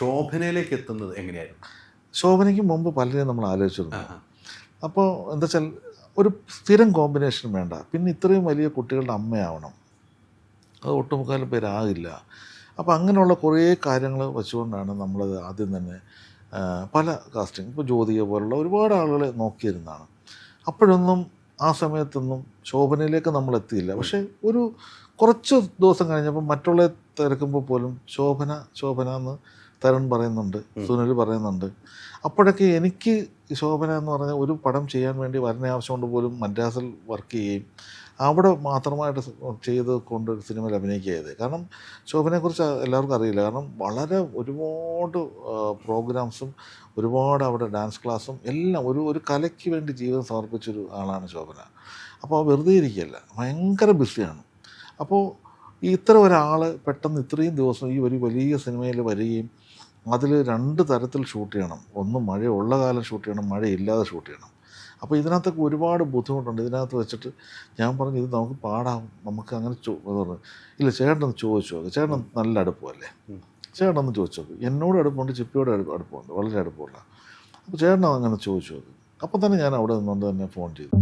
ശോഭനയിലേക്ക് എത്തുന്നത് എങ്ങനെയായിരുന്നു? ശോഭനയ്ക്ക് മുമ്പ് പലരെയും നമ്മൾ ആലോചിച്ചിരുന്നു. അപ്പോൾ എന്താ വെച്ചാൽ ഒരു സ്ഥിരം കോമ്പിനേഷൻ വേണ്ട, പിന്നെ ഇത്രയും വലിയ കുട്ടികളുടെ അമ്മയാവണം, അത് ഒട്ടുമുക്കാലും പേരാകില്ല. അപ്പോൾ അങ്ങനെയുള്ള കുറേ കാര്യങ്ങൾ വെച്ചുകൊണ്ടാണ് നമ്മളത് ആദ്യം തന്നെ പല കാസ്റ്റിംഗ്, ഇപ്പോൾ ജ്യോതിക പോലുള്ള ഒരുപാട് ആളുകളെ നോക്കിയിരുന്നതാണ്. അപ്പോഴൊന്നും ആ സമയത്തൊന്നും ശോഭനയിലേക്ക് നമ്മൾ എത്തിയില്ല. പക്ഷേ ഒരു കുറച്ച് ദിവസം കഴിഞ്ഞപ്പോൾ മറ്റുള്ള തിരക്കുമ്പോൾ പോലും ശോഭന ശോഭന എന്ന് തരുൺ പറയുന്നുണ്ട്, സുനിൽ പറയുന്നുണ്ട്. അപ്പോഴൊക്കെ എനിക്ക് ശോഭന എന്ന് പറഞ്ഞ ഒരു പടം ചെയ്യാൻ വേണ്ടി വരുന്ന ആവശ്യം കൊണ്ട് പോലും മദ്രാസിൽ വർക്ക് ചെയ്യുകയും അവിടെ മാത്രമായിട്ട് ചെയ്ത് കൊണ്ട് സിനിമയിൽ അഭിനയിക്കുക ചെയ്തത്. കാരണം ശോഭനയെക്കുറിച്ച് എല്ലാവർക്കും അറിയില്ല. കാരണം വളരെ ഒരുപാട് പ്രോഗ്രാംസും ഒരുപാട് അവിടെ ഡാൻസ് ക്ലാസ്സും എല്ലാം ഒരു കലയ്ക്ക് വേണ്ടി ജീവിതം സമർപ്പിച്ചൊരു ആളാണ് ശോഭന. അപ്പോൾ വെറുതെ ഇരിക്കുകയല്ല, ഭയങ്കര ബിസിയാണ്. അപ്പോൾ ഇത്ര ഒരാൾ പെട്ടെന്ന് ഇത്രയും ദിവസം ഈ ഒരു വലിയ സിനിമയിൽ വരികയും അതിൽ 2 തരത്തിൽ ഷൂട്ട് ചെയ്യണം. ഒന്ന് മഴയുള്ള കാലം ഷൂട്ട് ചെയ്യണം, മഴയില്ലാതെ ഷൂട്ട് ചെയ്യണം. അപ്പോൾ ഇതിനകത്തൊക്കെ ഒരുപാട് ബുദ്ധിമുട്ടുണ്ട്. ഇതിനകത്ത് വെച്ചിട്ട് ഞാൻ പറഞ്ഞു, ഇത് നമുക്ക് പാടാം, നമുക്ക് അങ്ങനെ പറഞ്ഞു. ഇല്ല, ചേട്ടനൊന്ന് ചോദിച്ചു നോക്ക്, ചേട്ടൻ നല്ല അടുപ്പമല്ലേ, ചേട്ടനൊന്ന് ചോദിച്ചു നോക്ക്. എന്നോട് അടുപ്പമുണ്ട്, ചിപ്പിയോട് അടുപ്പമുണ്ട്, വളരെ അടുപ്പമുള്ള. അപ്പോൾ ചേട്ടൻ അങ്ങനെ ചോദിച്ചു നോക്ക്. അപ്പോൾ തന്നെ ഞാൻ അവിടെ നിന്നുകൊണ്ട് തന്നെ ഫോൺ ചെയ്തു.